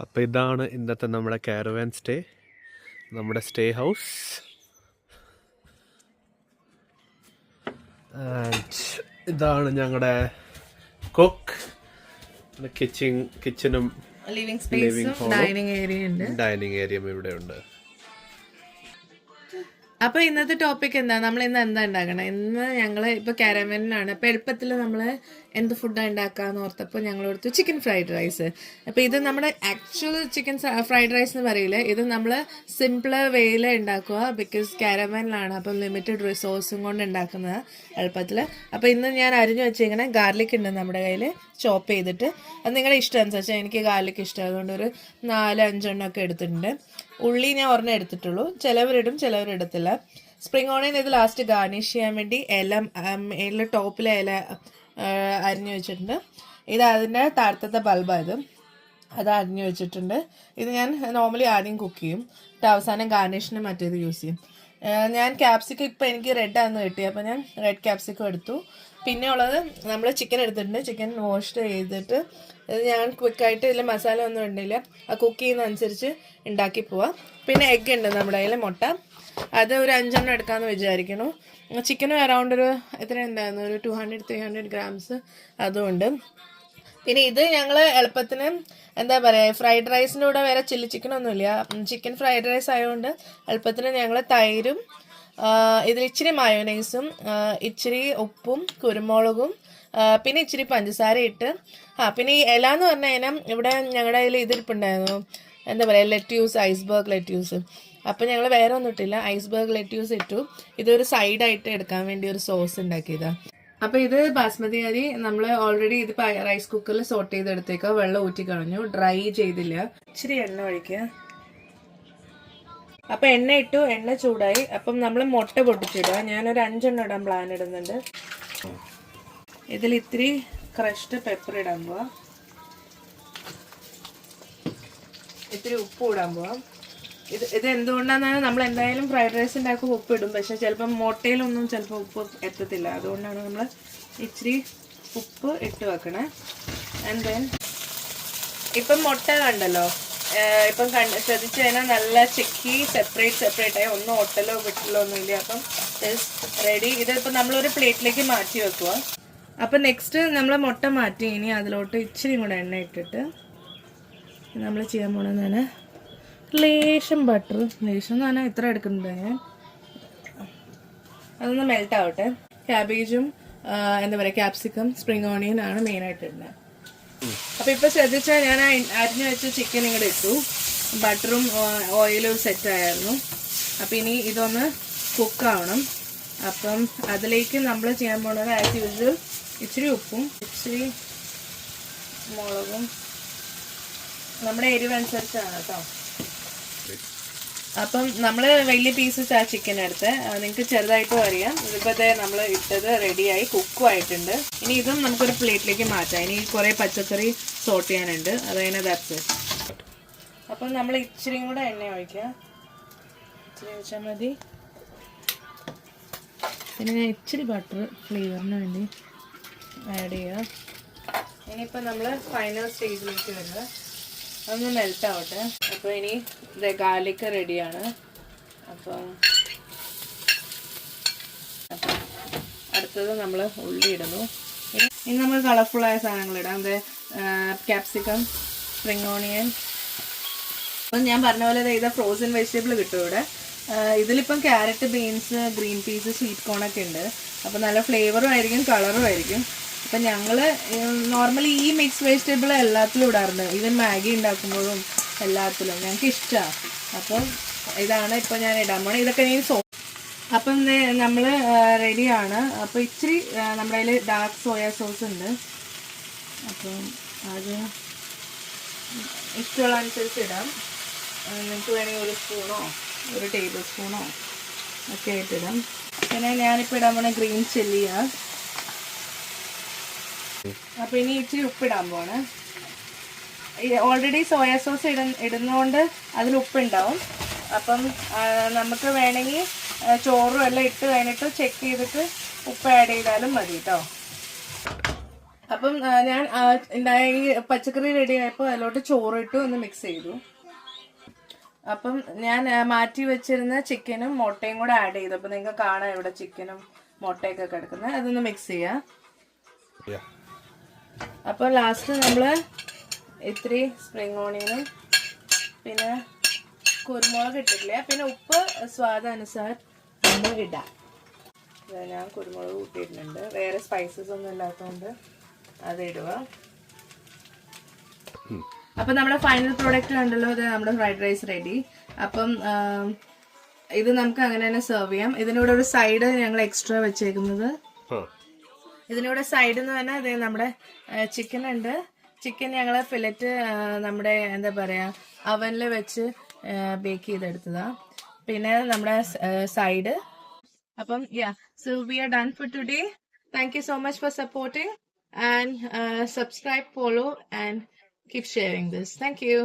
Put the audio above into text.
അപ്പോൾ ഇതാണ് ഇന്നത്തെ നമ്മുടെ കാരവാൻ സ്റ്റേ, നമ്മുടെ സ്റ്റേ ഹൗസ്. ആൻഡ് ഇതാണ് ഞങ്ങളുടെ കുക്ക്, കിച്ചണും ലിവിംഗ് സ്പേസും ഡൈനിങ് ഏരിയയും ഇവിടെ ഉണ്ട്. അപ്പൊ ഇന്നത്തെ ടോപ്പിക് എന്താ, നമ്മൾ ഇന്ന് എന്താ ഉണ്ടാക്കണം? ഇന്ന് ഞങ്ങള് ഇപ്പൊ കാരവനിലാണ്. അപ്പൊ എളുപ്പത്തിൽ നമ്മള് എന്ത് ഫുഡാണ് ഉണ്ടാക്കാന്ന് ഓർത്തപ്പോൾ ഞങ്ങൾ കൊടുത്തു ചിക്കൻ ഫ്രൈഡ് റൈസ്. അപ്പൊ ഇത് നമ്മുടെ ആക്ച്വൽ ചിക്കൻ ഫ്രൈഡ് റൈസ് എന്ന് പറയില്ല, ഇത് നമ്മൾ സിംപിളർ വേയിൽ ഉണ്ടാക്കുക. ബിക്കോസ് കാരവനിലാണ്, അപ്പം ലിമിറ്റഡ് റിസോഴ്സും കൊണ്ട് ഉണ്ടാക്കുന്നത് എളുപ്പത്തിൽ. അപ്പോൾ ഇന്ന് ഞാൻ അരിഞ്ഞു വെച്ചേക്കണേ ഗാർലിക് ഉണ്ട് നമ്മുടെ കയ്യിൽ, ചോപ്പ് ചെയ്തിട്ട്. അത് നിങ്ങളുടെ ഇഷ്ടം അനുസരിച്ച്, എനിക്ക് ഗാർലിക് ഇഷ്ടം, അതുകൊണ്ട് ഒരു 4-5 എണ്ണമൊക്കെ എടുത്തിട്ടുണ്ട്. ഉള്ളി ഞാൻ ഒരെണ്ണം എടുത്തിട്ടുള്ളൂ, ചിലവരിടും ചിലവരിടത്തില്ല. സ്പ്രിംഗ് ഓണിയൻ ഇത് ലാസ്റ്റ് ഗാർണിഷ് ചെയ്യാൻ വേണ്ടി ഇല ടോപ്പിലെ ഇല അരിഞ്ഞു വെച്ചിട്ടുണ്ട്. ഇത് അതിൻ്റെ താഴത്തെ ബൾബാണ്, അത് അരിഞ്ഞു വെച്ചിട്ടുണ്ട്. ഇത് ഞാൻ നോർമലി ആദ്യം കുക്ക് ചെയ്യും, അവസാനം ഗാർണിഷിന് മറ്റേത് യൂസ് ചെയ്യും. ഞാൻ ക്യാപ്സിക്കം ഇപ്പം എനിക്ക് റെഡാന്ന് കിട്ടി, അപ്പോൾ ഞാൻ റെഡ് ക്യാപ്സിക്കം എടുത്തു. പിന്നെ ഉള്ളത് നമ്മൾ ചിക്കൻ എടുത്തിട്ടുണ്ട്. ചിക്കൻ വാഷ് ചെയ്തിട്ട് ഞാൻ ക്വിക്കായിട്ട് ഇതിൽ മസാല ഒന്നും ഉണ്ടില്ല, ആ കുക്ക് ചെയ്യുന്ന അനുസരിച്ച് ഉണ്ടാക്കി പോവാം. പിന്നെ എഗ്ഗ് ഉണ്ട് നമ്മുടെ കയ്യിൽ, മുട്ട, അത് ഒരു 5 എണ്ണം എടുക്കാമെന്ന് വിചാരിക്കണു. ചിക്കനും അറൗണ്ട് ഒരു എത്ര ഉണ്ടായിരുന്നു, ഒരു 200-300 ഗ്രാംസ് അതുകൊണ്ട്. പിന്നെ ഇത് ഞങ്ങൾ എളുപ്പത്തിന് എന്താ പറയുക, ഫ്രൈഡ് റൈസിൻ്റെ കൂടെ വേറെ ചില്ലി ചിക്കനൊന്നുമില്ല, ചിക്കൻ ഫ്രൈഡ് റൈസ് ആയതുകൊണ്ട് എളുപ്പത്തിന് ഞങ്ങൾ തൈരും ഇതിൽ ഇച്ചിരി മയോനൈസും ഇച്ചിരി ഉപ്പും കുരുമുളകും പിന്നെ ഇച്ചിരി പഞ്ചസാര ഇട്ട്, പിന്നെ ഈ ഇല എന്ന് പറഞ്ഞു കഴിഞ്ഞാൽ ഇവിടെ ഞങ്ങളുടെ കയ്യിൽ ഇതിരിപ്പുണ്ടായിരുന്നു, എന്താ പറയുക, ലെറ്റ്യൂസ്, ഐസ്ബർഗ് ലെറ്റ്യൂസ്. അപ്പം ഞങ്ങൾ വേറെ ഒന്നും ഇട്ടില്ല, ഐസ്ബർഗ് ലെറ്റ്യൂസ് ഇട്ടു. ഇതൊരു സൈഡായിട്ട് എടുക്കാൻ വേണ്ടി ഒരു സോസ് ഉണ്ടാക്കിയതാണ്. അപ്പോൾ ഇത് ബാസ്മതി അരി നമ്മൾ ഓൾറെഡി ഇത് റൈസ് കുക്കറിൽ സോട്ട് ചെയ്തെടുത്തേക്കുക, വെള്ളം ഊറ്റി കളഞ്ഞു, ഡ്രൈ ചെയ്തില്ല. ഇച്ചിരി എണ്ണ ഒഴിക്കുക. അപ്പം എണ്ണ ഇട്ടു, എണ്ണ ചൂടായി. അപ്പം നമ്മൾ മുട്ട പൊട്ടിച്ചിടുക. ഞാനൊരു 5 എണ്ണം ഇടാൻ പ്ലാൻ ഇടുന്നുണ്ട്. ഇതിൽ ഇത്തിരി ക്രഷ്ഡ് പെപ്പർ ഇടാൻ പോവാം, ഇത്തിരി ഉപ്പ് ഇടാൻ പോവാം. ഇത് എന്തുകൊണ്ടാണെന്നാണ്, നമ്മൾ എന്തായാലും ഫ്രൈഡ് റൈസ് ഉണ്ടാക്കുമ്പോൾ ഉപ്പ് ഇടും, പക്ഷെ ചിലപ്പം മുട്ടയിലൊന്നും ചിലപ്പോൾ ഉപ്പ് എത്തത്തില്ല, അതുകൊണ്ടാണ് നമ്മൾ ഇച്ചിരി ഉപ്പ് ഇട്ട് വെക്കണേ. ആൻഡ് ദെൻ ഇപ്പം മുട്ട കണ്ടല്ലോ, ഇപ്പം ശ്രദ്ധിച്ചു കഴിഞ്ഞാൽ നല്ല ചെക്കി സെപ്പറേറ്റ് ആയി, ഒന്നും ഒട്ടലോ വിട്ടലോ ഒന്നുമില്ല. അപ്പം റെഡി. ഇതിപ്പോൾ നമ്മളൊരു പ്ലേറ്റിലേക്ക് മാറ്റി വെക്കുക. അപ്പം നെക്സ്റ്റ് നമ്മൾ മുട്ട മാറ്റി, ഇനി അതിലോട്ട് ഇച്ചിരി കൂടെ എണ്ണ ഇട്ടിട്ട് നമ്മൾ ചെയ്യാൻ പോകണമെന്നാണ് ലേശം ബട്ടർ, ലേശം എന്ന് പറഞ്ഞാൽ ഇത്ര എടുക്കുന്നുണ്ട് ഞാൻ. അതൊന്ന് മെൽറ്റ് ആവട്ടെ. ക്യാബേജും എന്താ പറയുക, ക്യാപ്സിക്കം, സ്പ്രിംഗ് ഓണിയൻ ആണ് മെയിനായിട്ട് ഇടുന്നത്. അപ്പം ഇപ്പം ശ്രദ്ധിച്ചാൽ ഞാൻ അരിഞ്ഞു വെച്ച ചിക്കൻ ഇങ്ങോട്ട് ഇട്ടു, ബട്ടറും ഓയിലും സെറ്റായിരുന്നു. അപ്പം ഇനി ഇതൊന്ന് കുക്കാവണം. അപ്പം അതിലേക്ക് നമ്മൾ ചെയ്യാൻ പോകുന്നത് ആസ് യൂഷ്വൽ ഇച്ചിരി ഉപ്പും ഇച്ചിരി മുളകും, നമ്മുടെ എരിവനുസരിച്ചാണ് കേട്ടോ. അപ്പം നമ്മൾ വലിയ പീസസ് ആ ചിക്കൻ എടുത്ത്, നിങ്ങൾക്ക് ചെറുതായിട്ടും അറിയാം. ഇതിപ്പോൾ നമ്മൾ ഇട്ടത് റെഡിയായി, കുക്കും ആയിട്ടുണ്ട്. ഇനി ഇതും നമുക്കൊരു പ്ലേറ്റിലേക്ക് മാറ്റാം. ഇനി കുറേ പച്ചക്കറി സോട്ട് ചെയ്യാനുണ്ട്, അതായത് ദാറ്റ്സ് ഇറ്റ്. അപ്പം നമ്മൾ ഇച്ചിരി കൂടെ എണ്ണ ഒഴിക്കുക, ഇച്ചിരി ഒഴിച്ചാൽ മതി. പിന്നെ ഞാൻ ഇച്ചിരി ബട്ടർ ഫ്ലേവറിന് വേണ്ടി ആഡ് ചെയ്യുക. ഇനിയിപ്പോൾ നമ്മൾ ഫൈനൽ സ്റ്റേജിലേക്ക് വരിക, അതൊന്ന് മെൽറ്റ് ആവട്ടെ. അപ്പോൾ ഇനി ഗാർലിക് റെഡിയാണ്. അപ്പം അടുത്തത് നമ്മൾ ഉള്ളി ഇടുന്നു. ഇനി നമ്മൾ കളർഫുള്ളായ സാധനങ്ങളിടാം, ക്യാപ്സിക്കം, സ്പ്രിംഗ് ഓണിയൻ. അപ്പം ഞാൻ പറഞ്ഞ പോലെ ഇത് ഫ്രോസൺ വെജിറ്റബിൾ കിട്ടും ഇവിടെ. ഇതിലിപ്പം carrot, beans, green peas, sweet കോണൊക്കെ ഉണ്ട്. അപ്പം നല്ല ഫ്ലേവറും ആയിരിക്കും, കളറും ആയിരിക്കും. അപ്പം ഞങ്ങൾ നോർമലി ഈ മിക്സ് വെജിറ്റബിൾ എല്ലാത്തിലും ഇടാറുണ്ട്, ഈവൻ മാഗി ഉണ്ടാക്കുമ്പോഴും എല്ലാത്തിലും ഞങ്ങൾക്ക് ഇഷ്ടമാണ്. അപ്പം ഇതാണ് ഇപ്പം ഞാൻ ഇടാൻ പോണത്. ഇതൊക്കെ ഇനി അപ്പം നമ്മൾ റെഡിയാണ്. അപ്പോൾ ഇച്ചിരി നമ്മുടെ കയ്യിൽ ഡാർക്ക് സോയാ സോസ് ഉണ്ട്. അപ്പം അത് ഇഷ്ടമുള്ള അനുസരിച്ച് ഇടാം. നിങ്ങൾക്ക് വേണമെങ്കിൽ 1 സ്പൂണോ 1 ടേബിൾ സ്പൂണോ ഒക്കെ ആയിട്ടിടാം. പിന്നെ ഞാനിപ്പോൾ ഇടാൻ പോണ ഗ്രീൻ ചില്ലിയാണ്. അപ്പോൾ ഇനി ഇച്ചിരി ഉപ്പിടാൻ പോണ്. ഓൾറെഡി സോയാ സോസ് ഇടുന്നതുകൊണ്ട് അതിൽ ഉപ്പുണ്ടാവും. അപ്പം നമുക്ക് വേണമെങ്കിൽ ചോറും എല്ലാം ഇട്ട് കഴിഞ്ഞിട്ട് ചെക്ക് ചെയ്തിട്ട് ഉപ്പ് ആഡ് ചെയ്താലും മതി കേട്ടോ. അപ്പം ഞാൻ ഈ പച്ചക്കറി റെഡി ആയപ്പോൾ അതിലോട്ട് ചോറിട്ടു ഒന്ന് മിക്സ് ചെയ്തു. അപ്പം ഞാൻ മാറ്റി വെച്ചിരുന്ന ചിക്കനും മുട്ടയും കൂടെ ആഡ് ചെയ്തു. അപ്പൊ നിങ്ങൾക്ക് കാണാം ഇവിടെ ചിക്കനും മുട്ടയൊക്കെ കിടക്കുന്നത്. അതൊന്ന് മിക്സ് ചെയ്യാം. അപ്പൊ ലാസ്റ്റ് നമ്മള് ഇത്തിരി സ്പ്രിംഗ് ഓണിയനും പിന്നെ കുരുമുളക് ഇട്ടിട്ടില്ല, പിന്നെ ഉപ്പ് സ്വാദാനുസാരം നമ്മൾ ഇടാം. ഞാൻ കുരുമുളക് കൂട്ടിയിട്ടുണ്ട്, വേറെ സ്പൈസസ് ഒന്നും ഇല്ലാത്തതുകൊണ്ട് അത് ഇടുക. അപ്പൊ നമ്മുടെ ഫൈനൽ പ്രോഡക്റ്റ് കണ്ടല്ലോ, ഇത് നമ്മുടെ ഫ്രൈഡ് റൈസ് റെഡി. അപ്പം ഇത് നമുക്ക് അങ്ങനെ തന്നെ സെർവ് ചെയ്യാം. ഇതിനൂടെ ഒരു സൈഡ് ഞങ്ങൾ എക്സ്ട്രാ വെച്ചേക്കുന്നത്, ഇതിനൂടെ സൈഡ് എന്ന് പറഞ്ഞാൽ അത് നമ്മുടെ ചിക്കൻ ഉണ്ട്. ചിക്കൻ ഞങ്ങൾ ഫില്ലറ്റ് നമ്മുടെ എന്താ പറയാ അവനിൽ വെച്ച് ബേക്ക് ചെയ്തെടുത്തതാ. പിന്നെ നമ്മുടെ സൈഡ്. അപ്പം so we are done for today. Thank you so much for supporting and subscribe, follow and keep sharing this. Thank you.